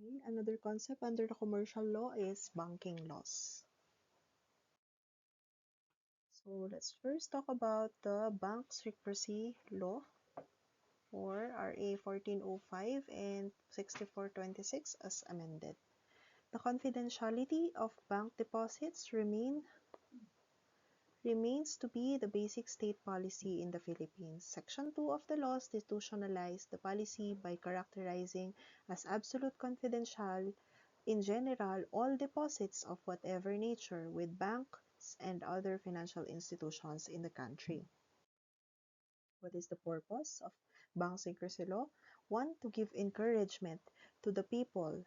Okay, another concept under the commercial law is banking laws. So let's first talk about the Bank Secrecy Law, or RA 1405 and 6426 as amended. The confidentiality of bank deposits remains to be the basic state policy in the Philippines. Section 2 of the law institutionalized the policy by characterizing as absolute confidential in general all deposits of whatever nature with banks and other financial institutions in the country. What is the purpose of bank secrecy law? One, to give encouragement to the people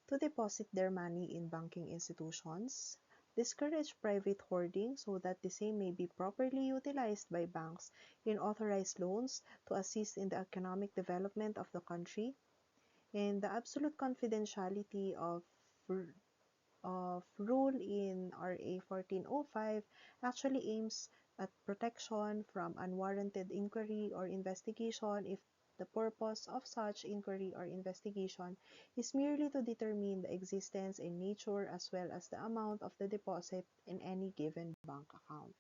to deposit their money in banking institutions, discourage private hoarding so that the same may be properly utilized by banks in authorized loans to assist in the economic development of the country, and the absolute confidentiality of rule in RA 1405 actually aims at protection from unwarranted inquiry or investigation if the purpose of such inquiry or investigation is merely to determine the existence and nature as well as the amount of the deposit in any given bank account.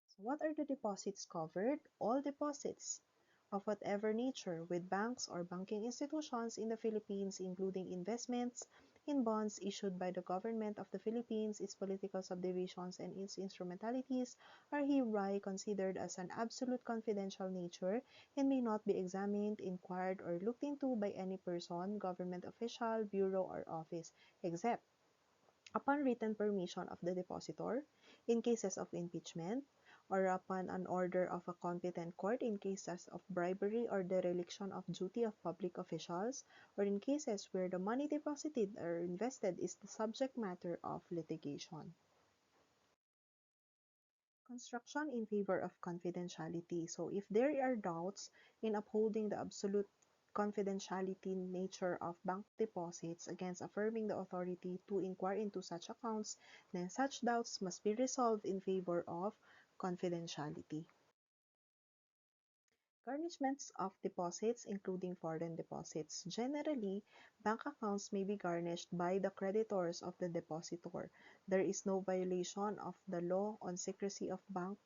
So what are the deposits covered? All deposits of whatever nature with banks or banking institutions in the Philippines, including investments in bonds issued by the government of the Philippines, its political subdivisions, and its instrumentalities, are hereby considered as an absolute confidential nature and may not be examined, inquired, or looked into by any person, government official, bureau, or office, except upon written permission of the depositor, in cases of impeachment, or upon an order of a competent court in cases of bribery or dereliction of duty of public officials, or in cases where the money deposited or invested is the subject matter of litigation. Construction in favor of confidentiality. So if there are doubts in upholding the absolute confidentiality nature of bank deposits against affirming the authority to inquire into such accounts, then such doubts must be resolved in favor of confidentiality. Garnishments of deposits, including foreign deposits. Generally, bank accounts may be garnished by the creditors of the depositor. There is no violation of the law on secrecy of bank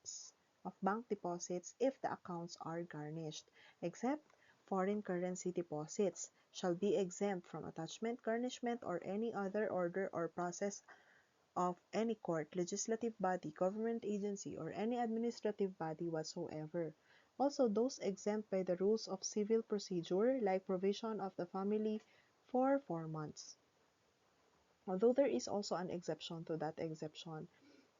deposits if the accounts are garnished, except foreign currency deposits shall be exempt from attachment, garnishment, or any other order or process of any court, legislative body, government agency, or any administrative body whatsoever. Also, those exempt by the rules of civil procedure, like provision of the family for 4 months. Although there is also an exception to that exception,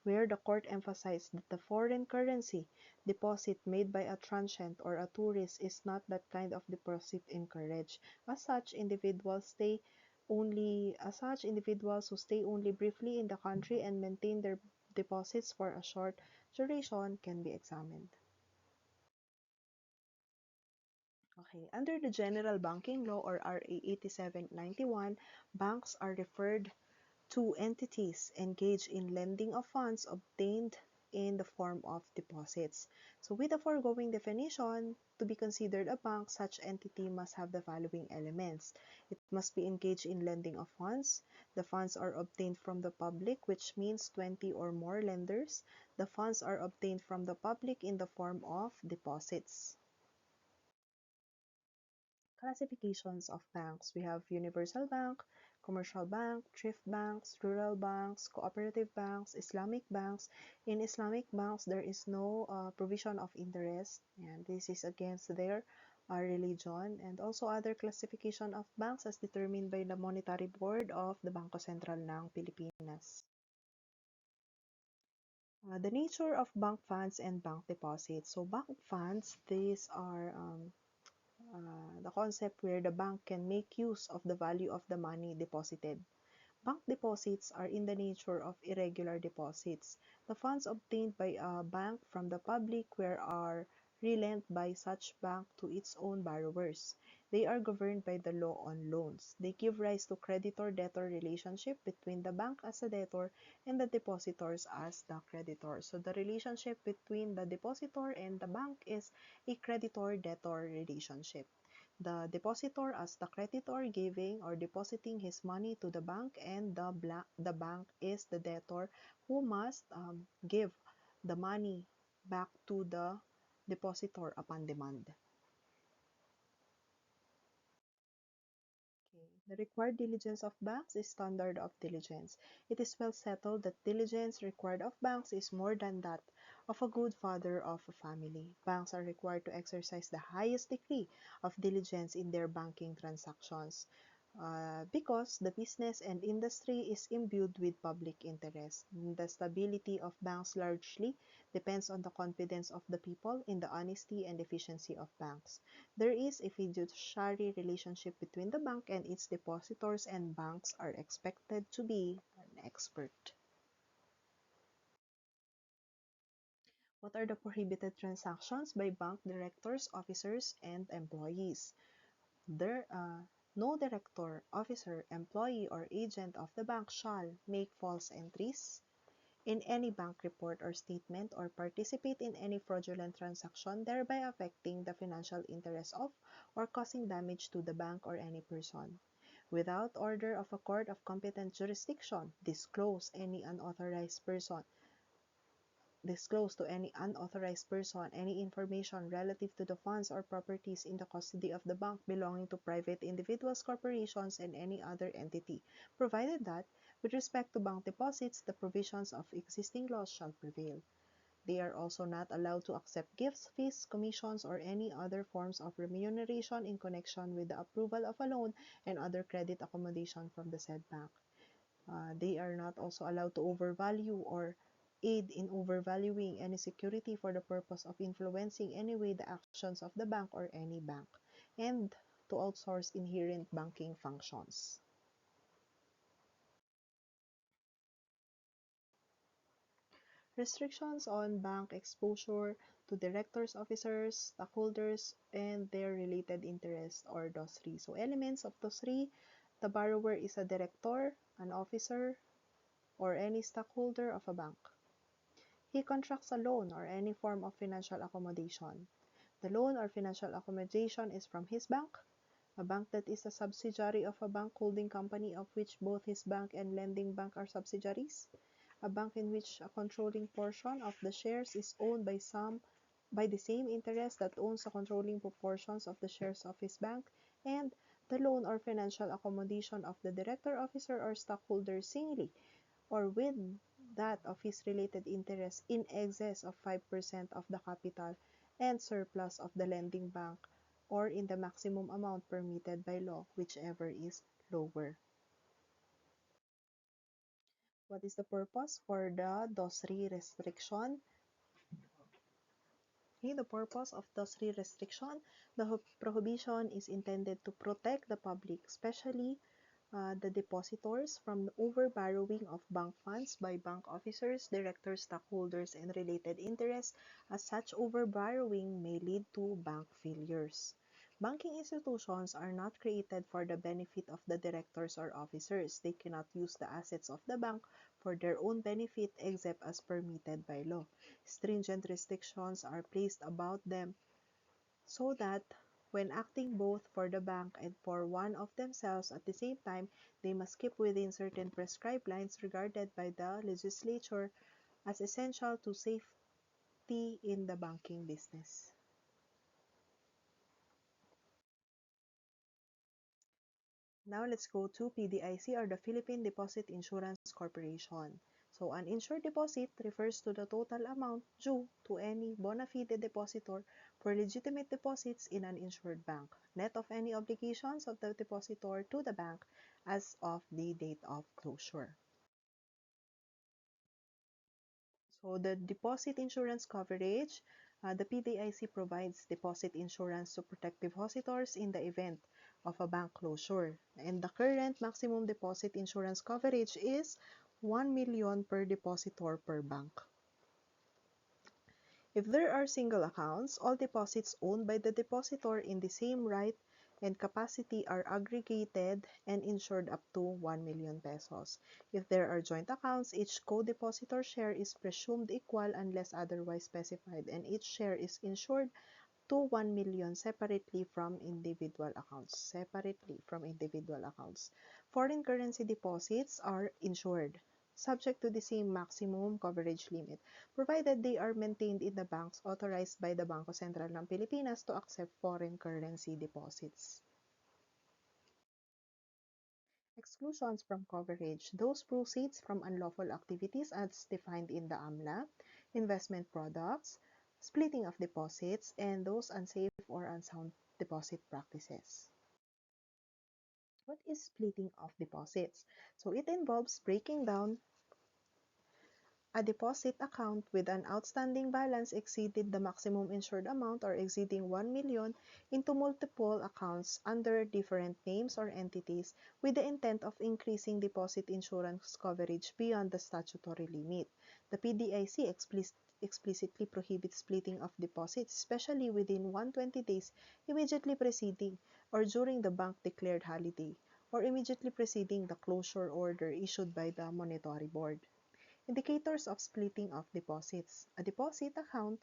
where the court emphasized that the foreign currency deposit made by a transient or a tourist is not that kind of deposit encouraged. As such, individuals who stay only briefly in the country and maintain their deposits for a short duration can be examined. Okay, under the General Banking Law or RA 8791, banks are referred to entities engaged in lending of funds obtained in the form of deposits. So with the foregoing definition, to be considered a bank, such entity must have the following elements. It must be engaged in lending of funds. The funds are obtained from the public, which means 20 or more lenders. The funds are obtained from the public in the form of deposits. Classifications of banks. We have universal bank, commercial bank, thrift banks, rural banks, cooperative banks, Islamic banks. In Islamic banks, there is no provision of interest, and this is against their religion, and also other classification of banks as determined by the Monetary Board of the Bangko Sentral ng Pilipinas. The nature of bank funds and bank deposits. So bank funds, these are the concept where the bank can make use of the value of the money deposited. Bank deposits are in the nature of irregular deposits. The funds obtained by a bank from the public where are relent by such bank to its own borrowers. They are governed by the law on loans. They give rise to creditor-debtor relationship between the bank as a debtor and the depositors as the creditors. So the relationship between the depositor and the bank is a creditor-debtor relationship. the depositor as the creditor giving or depositing his money to the bank, and the bank is the debtor who must give the money back to the depositor upon demand. Okay. The required diligence of banks is standard of diligence. It is well settled that diligence required of banks is more than that of a good father of a family. Banks are required to exercise the highest degree of diligence in their banking transactions because the business and industry is imbued with public interest. The stability of banks largely depends on the confidence of the people in the honesty and efficiency of banks. There is a fiduciary relationship between the bank and its depositors, and banks are expected to be an expert. What are the prohibited transactions by bank directors, officers, and employees? There, no director, officer, employee, or agent of the bank shall make false entries in any bank report or statement or participate in any fraudulent transaction, thereby affecting the financial interest of or causing damage to the bank or any person. Without order of a court of competent jurisdiction, disclose to any unauthorized person any information relative to the funds or properties in the custody of the bank belonging to private individuals, corporations, and any other entity, provided that, with respect to bank deposits, the provisions of existing laws shall prevail. They are also not allowed to accept gifts, fees, commissions, or any other forms of remuneration in connection with the approval of a loan and other credit accommodation from the said bank. They are not also allowed to overvalue or aid in overvaluing any security for the purpose of influencing in any way the actions of the bank or any bank, and to outsource inherent banking functions. Restrictions on bank exposure to directors, officers, stockholders, and their related interests, or DOS3. So elements of DOS3, the borrower is a director, an officer, or any stockholder of a bank. He contracts a loan or any form of financial accommodation. The loan or financial accommodation is from his bank, a bank that is a subsidiary of a bank holding company of which both his bank and lending bank are subsidiaries, a bank in which a controlling portion of the shares is owned by the same interest that owns the controlling proportions of the shares of his bank, and the loan or financial accommodation of the director, officer, or stockholder singly or with that of his related interest in excess of 5% of the capital and surplus of the lending bank, or in the maximum amount permitted by law, whichever is lower. What is the purpose for the DOS3 restriction? Okay, the purpose of DOS3 restriction, the prohibition is intended to protect the public, especially the depositors, from the overborrowing of bank funds by bank officers, directors, stockholders, and related interests, as such overborrowing may lead to bank failures. Banking institutions are not created for the benefit of the directors or officers. They cannot use the assets of the bank for their own benefit except as permitted by law. Stringent restrictions are placed about them so that when acting both for the bank and for one of themselves at the same time, they must keep within certain prescribed lines regarded by the legislature as essential to safety in the banking business. Now let's go to PDIC, or the Philippine Deposit Insurance Corporation. So an insured deposit refers to the total amount due to any bona fide depositor for legitimate deposits in an insured bank, net of any obligations of the depositor to the bank as of the date of closure. So the deposit insurance coverage, the PDIC provides deposit insurance to protect depositors in the event of a bank closure. And the current maximum deposit insurance coverage is 1 million per depositor per bank. If there are single accounts, all deposits owned by the depositor in the same right and capacity are aggregated and insured up to 1 million pesos. If there are joint accounts, each co-depositor share is presumed equal unless otherwise specified, and each share is insured to 1 million separately from individual accounts. Foreign currency deposits are insured, subject to the same maximum coverage limit, provided they are maintained in the banks authorized by the Bangko Sentral ng Pilipinas to accept foreign currency deposits. Exclusions from coverage: those proceeds from unlawful activities as defined in the AMLA, investment products, splitting of deposits, and those unsafe or unsound deposit practices. What is splitting of deposits? So it involves breaking down a deposit account with an outstanding balance exceeded the maximum insured amount or exceeding 1 million into multiple accounts under different names or entities with the intent of increasing deposit insurance coverage beyond the statutory limit. The PDIC explicitly prohibits splitting of deposits, especially within 120 days immediately preceding or during the bank declared holiday, or immediately preceding the closure order issued by the Monetary Board. Indicators of splitting of deposits: a deposit account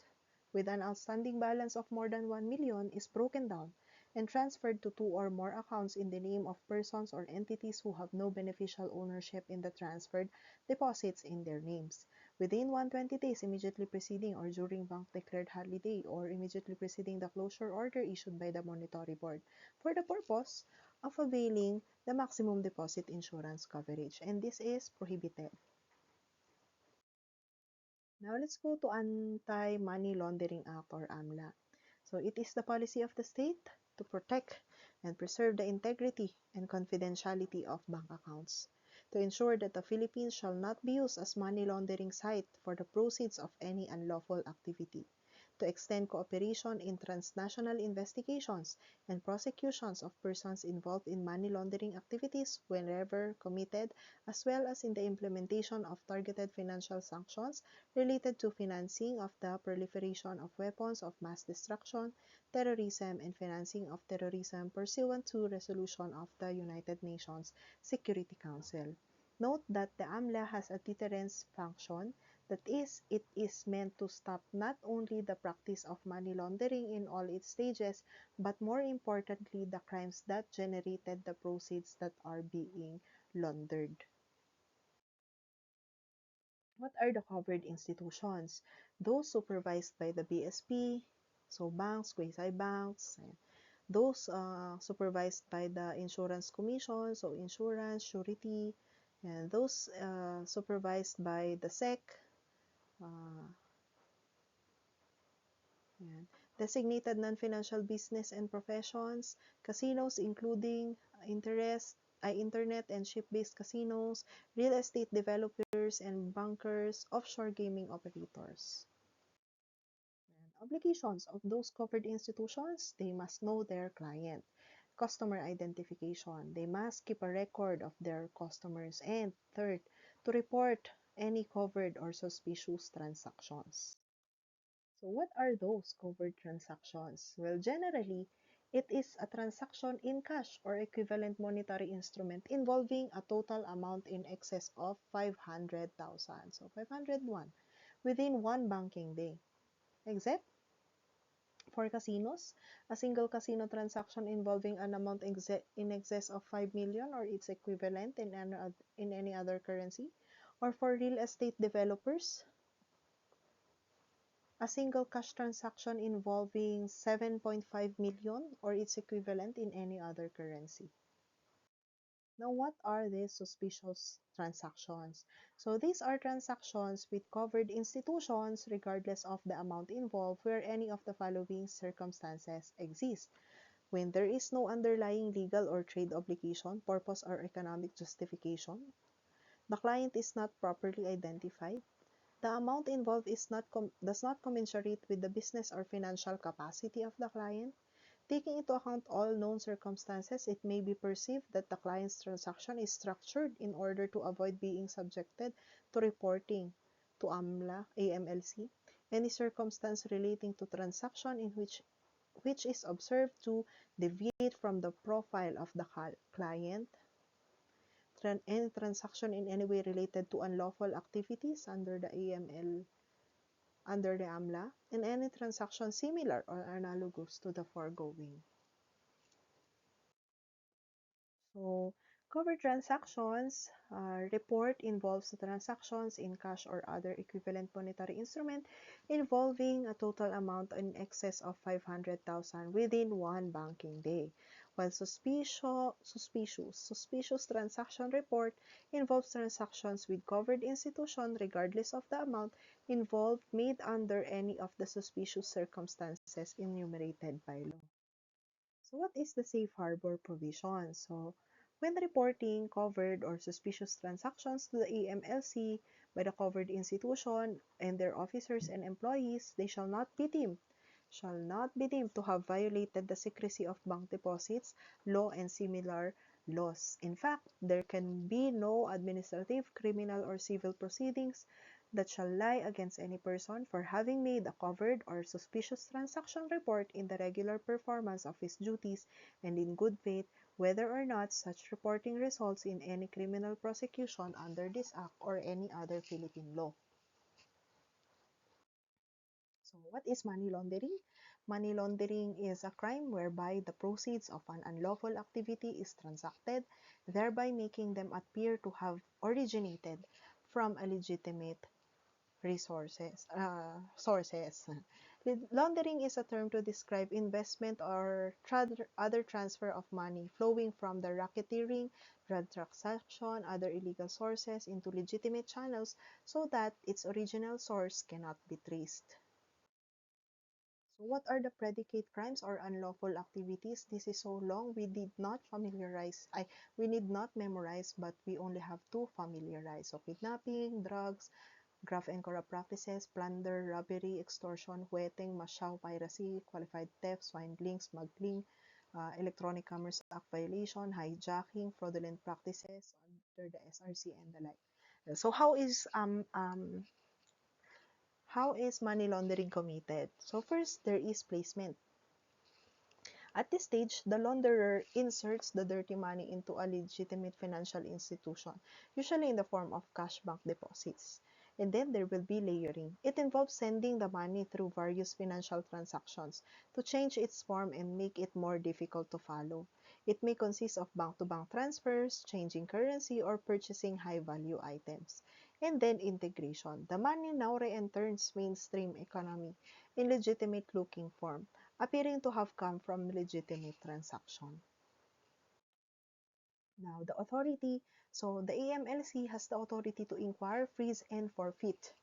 with an outstanding balance of more than 1 million is broken down and transferred to two or more accounts in the name of persons or entities who have no beneficial ownership in the transferred deposits in their names, within 120 days immediately preceding or during bank declared holiday, or immediately preceding the closure order issued by the Monetary Board, for the purpose of availing the maximum deposit insurance coverage, and this is prohibited. Now let's go to Anti-Money Laundering Act, or AMLA. So it is the policy of the state to protect and preserve the integrity and confidentiality of bank accounts, to ensure that the Philippines shall not be used as money laundering site for the proceeds of any unlawful activity, to extend cooperation in transnational investigations and prosecutions of persons involved in money laundering activities whenever committed, as well as in the implementation of targeted financial sanctions related to financing of the proliferation of weapons of mass destruction, terrorism, and financing of terrorism pursuant to resolution of the United Nations Security Council. Note that the AMLA has a deterrence function. That is, it is meant to stop not only the practice of money laundering in all its stages, but more importantly, the crimes that generated the proceeds that are being laundered. What are the covered institutions? Those supervised by the BSP, so banks, quasi-banks, those supervised by the Insurance Commission, so insurance, surety, and those supervised by the SEC, uh, Yan. Designated non-financial business and professions, casinos including internet and ship-based casinos, real estate developers and bankers, offshore gaming operators. And obligations of those covered institutions: they must know their client. Customer identification: they must keep a record of their customers. And third, to report any covered or suspicious transactions. So what are those covered transactions? Well, generally, it is a transaction in cash or equivalent monetary instrument involving a total amount in excess of 500,000, so 501, within one banking day. Except for casinos, a single casino transaction involving an amount in excess of 5 million or its equivalent in any other currency, or for real estate developers, a single cash transaction involving 7.5 million or its equivalent in any other currency. Now, what are these suspicious transactions? So these are transactions with covered institutions regardless of the amount involved, where any of the following circumstances exist: when there is no underlying legal or trade obligation, purpose, or economic justification, the client is not properly identified, the amount involved does not commensurate with the business or financial capacity of the client. Taking into account all known circumstances, it may be perceived that the client's transaction is structured in order to avoid being subjected to reporting to AMLC. Any circumstance relating to transaction in which is observed to deviate from the profile of the client, any transaction in any way related to unlawful activities under the under the AMLA and any transaction similar or analogous to the foregoing. So, covered transactions report involves the transactions in cash or other equivalent monetary instrument involving a total amount in excess of 500,000 within one banking day. While suspicious transaction report involves transactions with covered institution regardless of the amount involved made under any of the suspicious circumstances enumerated by law. So what is the safe harbor provision? So when reporting covered or suspicious transactions to the AMLC by the covered institution and their officers and employees, they shall not be deemed to have violated the secrecy of bank deposits, law, and similar laws. In fact, there can be no administrative, criminal, or civil proceedings that shall lie against any person for having made a covered or suspicious transaction report in the regular performance of his duties and in good faith, whether or not such reporting results in any criminal prosecution under this act or any other Philippine law. So, what is money laundering? Money laundering is a crime whereby the proceeds of an unlawful activity is transacted, thereby making them appear to have originated from a legitimate sources. Laundering is a term to describe investment or other transfer of money flowing from the racketeering, drug transaction, other illegal sources into legitimate channels so that its original source cannot be traced. So what are the predicate crimes or unlawful activities? This is so long, we need not memorize, but we only have to familiarize. So kidnapping, drugs, graft and corrupt practices, plunder, robbery, extortion, hueting, masyaw, piracy, qualified theft, swindling, smuggling, Electronic Commerce Act violation, hijacking, fraudulent practices under the SRC and the like. So how is money laundering committed? So first, there is placement. At this stage, the launderer inserts the dirty money into a legitimate financial institution, usually in the form of cash bank deposits. And then there will be layering. It involves sending the money through various financial transactions to change its form and make it more difficult to follow. It may consist of bank-to-bank transfers, changing currency, or purchasing high-value items. And then integration. The money now re-enters mainstream economy in legitimate-looking form, appearing to have come from legitimate transaction. Now, the authority. So, the AMLC has the authority to inquire, freeze, and forfeit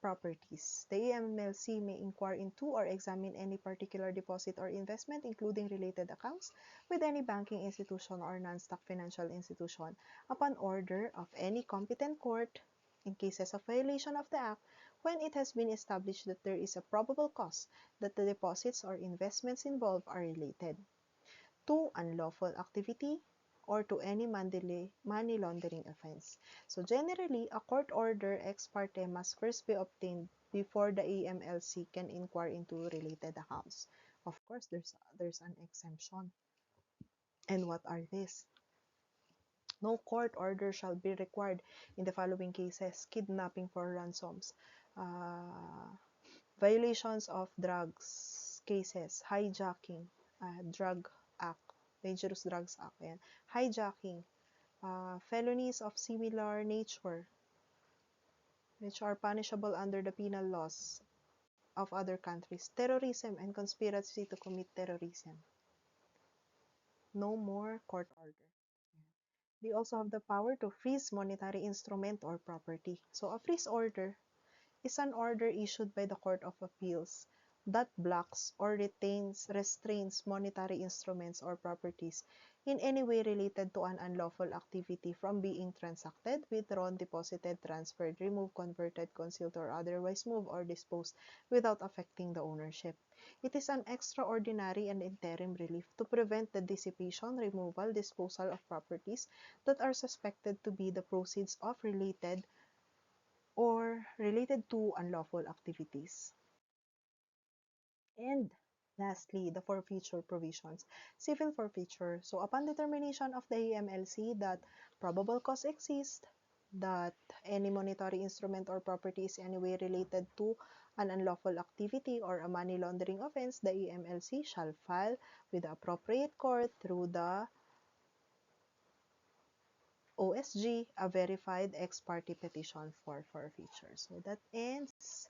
properties. The AMLC may inquire into or examine any particular deposit or investment, including related accounts, with any banking institution or non-stock financial institution upon order of any competent court in cases of violation of the Act when it has been established that there is a probable cause that the deposits or investments involved are related to unlawful activity or to any money laundering offense. So generally, a court order ex parte must first be obtained before the AMLC can inquire into related accounts. Of course, there's an exemption. And what are these? No court order shall be required in the following cases: kidnapping for ransoms, uh, violations of drugs cases, hijacking, drug act, dangerous drugs act, ayan. Hijacking, felonies of similar nature, which are punishable under the penal laws of other countries, terrorism and conspiracy to commit terrorism. No more court order. They also have the power to freeze monetary instrument or property. So a freeze order is an order issued by the Court of Appeals that blocks or restrains monetary instruments or properties in any way related to an unlawful activity from being transacted, withdrawn, deposited, transferred, removed, converted, concealed, or otherwise moved or disposed without affecting the ownership. It is an extraordinary and interim relief to prevent the dissipation, removal, disposal of properties that are suspected to be the proceeds of related to unlawful activities. And lastly, the forfeiture provisions. Civil forfeiture. So upon determination of the AMLC that probable cause exists, that any monetary instrument or property is anyway related to an unlawful activity or a money laundering offense, the EMLC shall file with the appropriate court through the OSG a verified ex parte petition for forfeiture. So that ends